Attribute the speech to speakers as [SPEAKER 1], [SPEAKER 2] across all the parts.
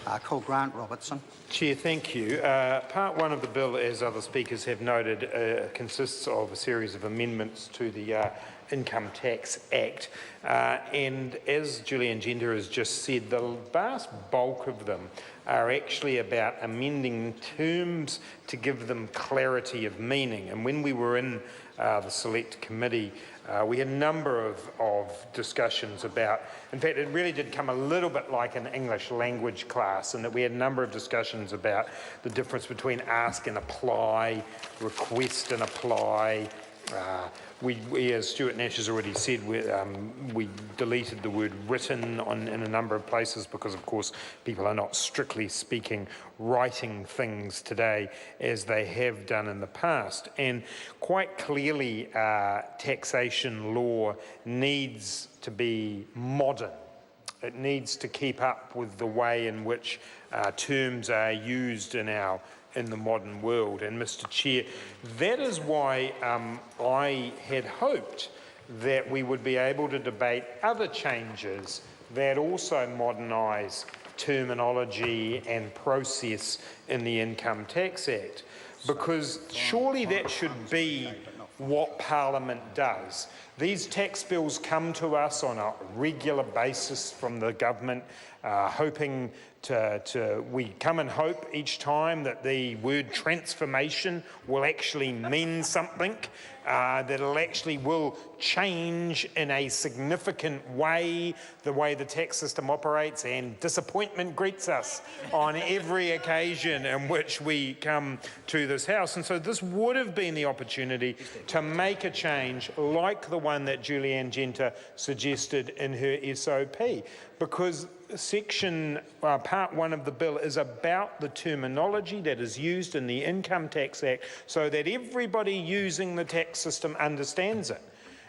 [SPEAKER 1] Called Grant Robertson.
[SPEAKER 2] Chair, thank you. Part one of the bill, as other speakers have noted, consists of a series of amendments to the Income Tax Act. And as Julian Genter has just said, the vast bulk of them are actually about amending terms to give them clarity of meaning. And when we were in the Select Committee, we had a number of discussions about, in fact, it really did come a little bit like an English language class, in that we had a number of discussions about the difference between ask and apply, request and apply. We, as Stuart Nash has already said, we deleted the word written in a number of places because, of course, people are not strictly speaking writing things today as they have done in the past. And quite clearly, taxation law needs to be modern. It needs to keep up with the way in which terms are used in the modern world. And Mr. Chair, that is why I had hoped that we would be able to debate other changes that also modernise terminology and process in the Income Tax Act, because surely that should be what Parliament does. These tax bills come to us on a regular basis from the government, hoping we come and hope each time that the word transformation will actually mean something, that it actually will change in a significant way the way the tax system operates, and disappointment greets us on every occasion in which we come to this House. And so this would have been the opportunity to make a change like the one that Julianne Genter suggested in her SOP, because part one of the bill is about the terminology that is used in the Income Tax Act so that everybody using the tax system understands it.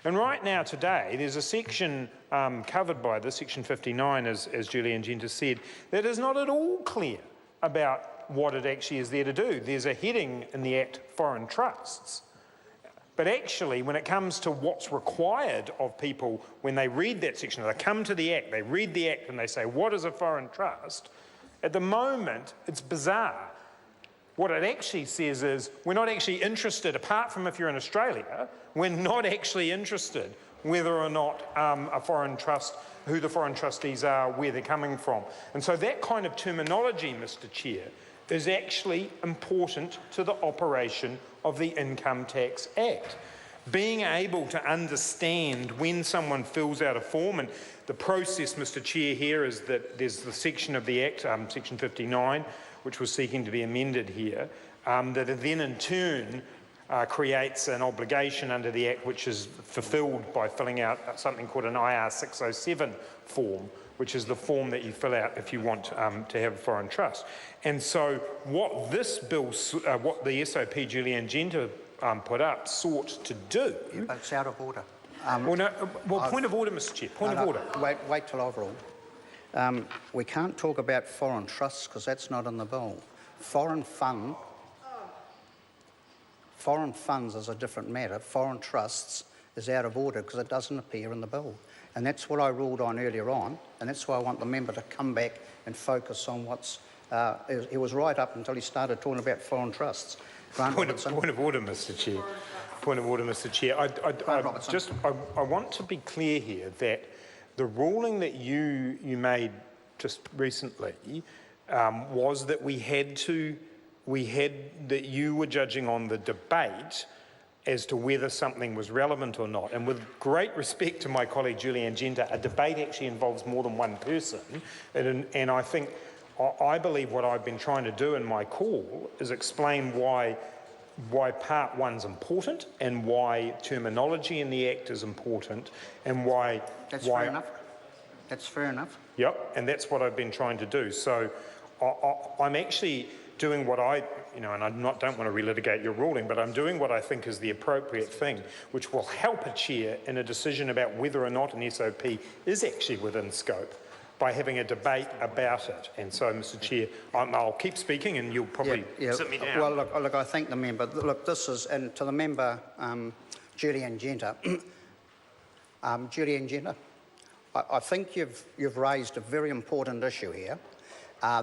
[SPEAKER 2] And right now today, there's a section covered by this, section 59, as Julianne Genter said, that is not at all clear about what it actually is there to do. There's a heading in the Act, foreign trusts. But actually, when it comes to what's required of people when they read that section, they come to the Act, they read the Act and they say, what is a foreign trust? At the moment, it's bizarre. What it actually says is, we're not actually interested, apart from if you're in Australia, we're not actually interested whether or not a foreign trust, who the foreign trustees are, where they're coming from. And so that kind of terminology, Mr. Chair, is actually important to the operation of the Income Tax Act. Being able to understand when someone fills out a form, and the process, Mr. Chair, here is that there's the section of the Act, section 59, which was seeking to be amended here, that then in turn creates an obligation under the Act which is fulfilled by filling out something called an IR 607 form, which is the form that you fill out if you want to have a foreign trust. And so what this bill, what the SOP Julianne Genter put up, sought to do...
[SPEAKER 1] Yeah, but it's out of order.
[SPEAKER 2] Point of order, Mr. Chair, point of order.
[SPEAKER 1] Wait till I've ruled. We can't talk about foreign trusts because that's not in the bill. Foreign funds is a different matter. Foreign trusts is out of order because it doesn't appear in the bill. And that's what I ruled on earlier on, and that's why I want the member to come back and focus on what's... he was right up until he started talking about foreign trusts.
[SPEAKER 2] Point of order, Mr. Chair. Point of order, Mr. Chair. I want to be clear here that the ruling that you made just recently was that that you were judging on the debate as to whether something was relevant or not. And with great respect to my colleague Julianne Genter, a debate actually involves more than one person. And I believe what I've been trying to do in my call is explain why part one's important and why terminology in the Act is important and why...
[SPEAKER 1] That's fair enough. That's fair enough.
[SPEAKER 2] Yep, and that's what I've been trying to do. So I'm actually doing what and I don't want to relitigate your ruling, but I'm doing what I think is the appropriate thing, which will help a chair in a decision about whether or not an SOP is actually within scope by having a debate about it. And so, Mr. Chair, I'll keep speaking and you'll probably sit me down.
[SPEAKER 1] Well, look, I thank the member. Look, this is, and to the member, Julianne Genter. Julianne Genter, I think you've raised a very important issue here.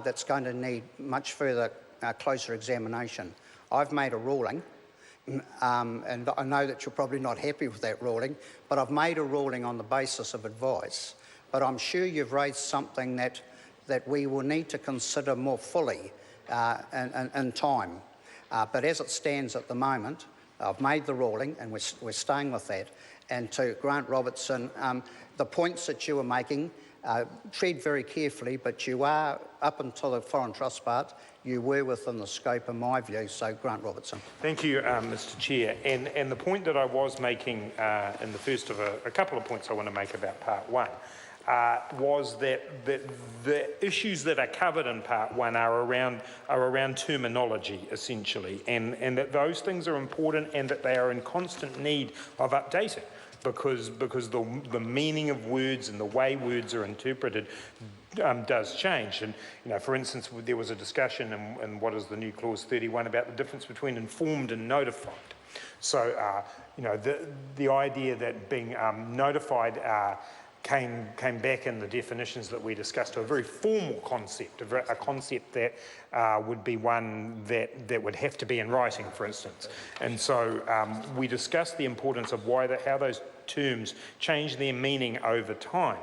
[SPEAKER 1] that's going to need much further closer examination. I've made a ruling, and I know that you're probably not happy with that ruling, but I've made a ruling on the basis of advice. But I'm sure you've raised something that we will need to consider more fully in time. But as it stands at the moment, I've made the ruling and we're staying with that. And to Grant Robertson, the points that you were making, tread very carefully, but you are, up until the foreign trust part, you were within the scope in my view, so Grant Robertson.
[SPEAKER 2] Thank you, Mr Chair. And the point that I was making in the first of a couple of points I want to make about part one was that the issues that are covered in part one are around terminology, essentially, and that those things are important and that they are in constant need of updating. Because the meaning of words and the way words are interpreted does change. And, for instance, there was a discussion in what is the new clause 31 about the difference between informed and notified. So, the idea that being notified came back in the definitions that we discussed to a very formal concept, a concept that would be one that would have to be in writing, for instance. And so we discussed the importance of how those terms change their meaning over time.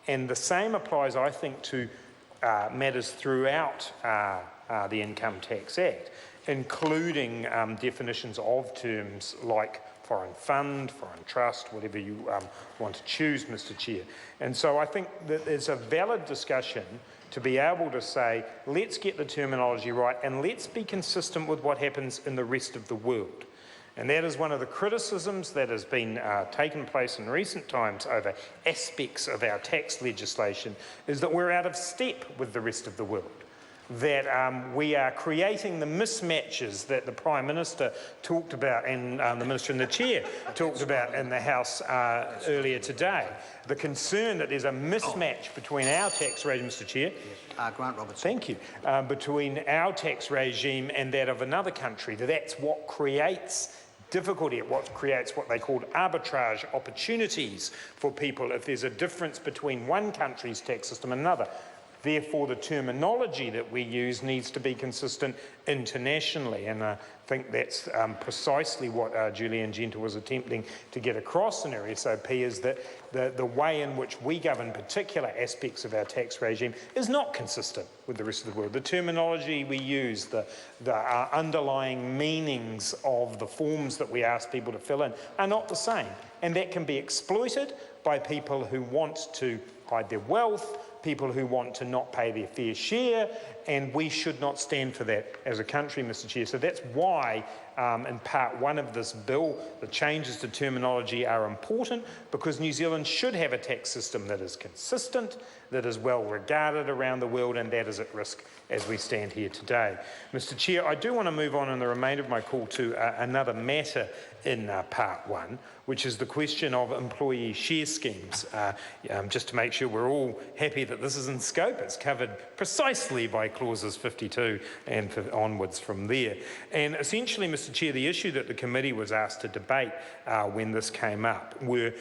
[SPEAKER 2] And the same applies, I think, to matters throughout the Income Tax Act, including definitions of terms like foreign fund, foreign trust, whatever you want to choose, Mr Chair. And so I think that there's a valid discussion to be able to say, let's get the terminology right and let's be consistent with what happens in the rest of the world. And that is one of the criticisms that has been taken place in recent times over aspects of our tax legislation, is that we're out of step with the rest of the world. That we are creating the mismatches that the Prime Minister talked about and the Minister and the Chair talked about in the House earlier today. The concern that there's a mismatch between our tax regime, Mr Chair.
[SPEAKER 1] Grant Robertson.
[SPEAKER 2] Thank you. Between our tax regime and that of another country. That's what creates difficulty, what creates what they call arbitrage opportunities for people if there's a difference between one country's tax system and another. Therefore, the terminology that we use needs to be consistent internationally, and I think that's precisely what Julian Genter was attempting to get across in her SOP, is that the way in which we govern particular aspects of our tax regime is not consistent with the rest of the world. The terminology we use, the underlying meanings of the forms that we ask people to fill in are not the same, and that can be exploited by people who want to hide their wealth, people who want to not pay their fair share, and we should not stand for that as a country, Mr Chair. So that's why in part one of this bill, the changes to terminology are important, because New Zealand should have a tax system that is consistent, that is well regarded around the world, and that is at risk as we stand here today. Mr Chair, I do want to move on in the remainder of my call to another matter in part one, which is the question of employee share schemes. Just to make sure we're all happy that this is in scope, it's covered precisely by clauses 52 and onwards from there. And essentially, Mr Chair, the issue that the committee was asked to debate when this came up were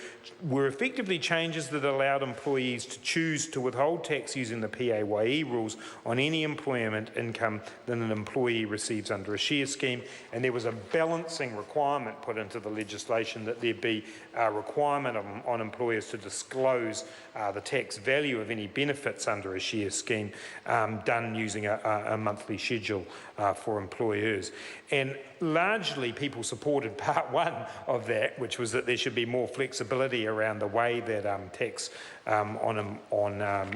[SPEAKER 2] effectively changes that allowed employees to choose to withhold tax using the PAYE rules on any employment income that an employee receives under a share scheme, and there was a balancing requirement put into the legislation that there be a requirement on employers to disclose the tax value of any benefits under a share scheme done using a monthly schedule for employers. And largely people supported part one of that, which was that there should be more flexibility around the way that tax on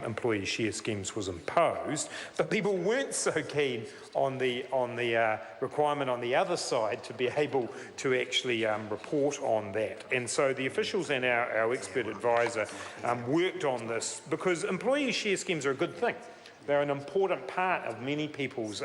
[SPEAKER 2] employee share schemes was imposed, but people weren't so keen on the requirement on the other side to be able to actually report on that. And so the officials and our expert advisor worked on this, because employee share schemes are a good thing. They're an important part of many people's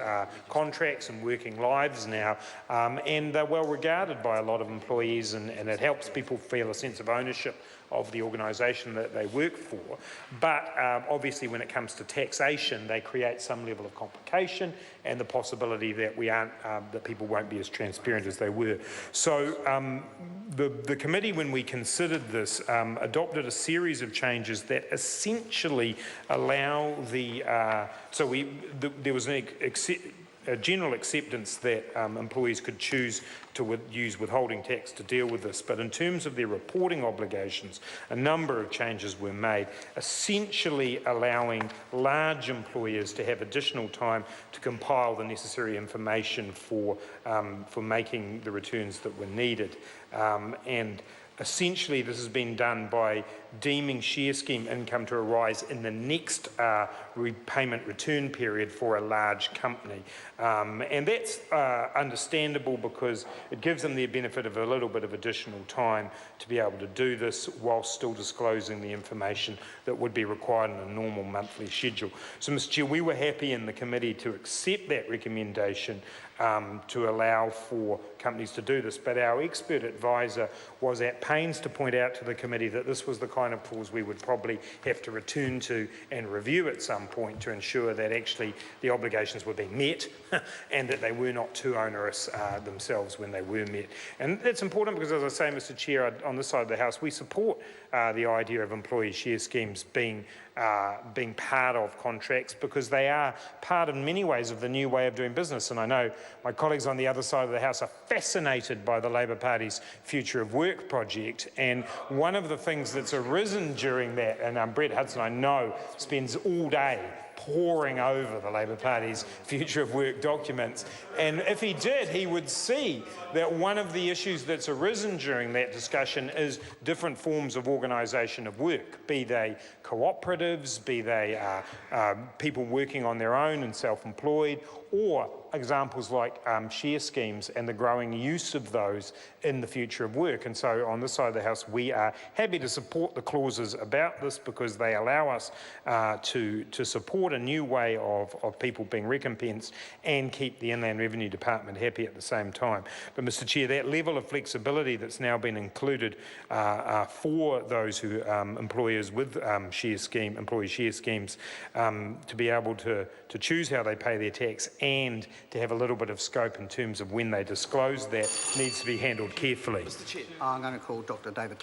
[SPEAKER 2] contracts and working lives now, and they're well regarded by a lot of employees, and it helps people feel a sense of ownership of the organisation that they work for. But obviously when it comes to taxation, they create some level of complication and the possibility that that people won't be as transparent as they were. So the committee, when we considered this, adopted a series of changes that essentially allow there was a general acceptance that employees could choose to use withholding tax to deal with this. But in terms of their reporting obligations, a number of changes were made, essentially allowing large employers to have additional time to compile the necessary information for making the returns that were needed. And essentially, this has been done by deeming share scheme income to arise in the next repayment return period for a large company. And that's understandable because it gives them the benefit of a little bit of additional time to be able to do this whilst still disclosing the information that would be required in a normal monthly schedule. So, Mr. Chair, we were happy in the committee to accept that recommendation to allow for companies to do this, but our expert advisor was at pains to point out to the committee that this was the kind of clause we would probably have to return to and review at some point to ensure that actually the obligations were being met and that they were not too onerous themselves when they were met. And that's important because, as I say, Mr. Chair, on this side of the House, we support the idea of employee share schemes being part of contracts because they are part in many ways of the new way of doing business. And I know my colleagues on the other side of the House are fascinated by the Labor Party's Future of Work project. And one of the things that's arisen during that, and Brett Hudson, I know, spends all day poring over the Labor Party's Future of Work documents. And if he did, he would see that one of the issues that's arisen during that discussion is different forms of organisation of work, be they cooperatives, be they people working on their own and self-employed, or examples like share schemes and the growing use of those in the future of work. And so on this side of the House, we are happy to support the clauses about this because they allow us to support a new way of people being recompensed and keep the Inland Revenue Department happy at the same time. But Mr. Chair, that level of flexibility that's now been included for those who employers with employee share schemes to be able to choose how they pay their tax and to have a little bit of scope in terms of when they disclose that needs to be handled carefully.
[SPEAKER 1] I'm going to call Dr. David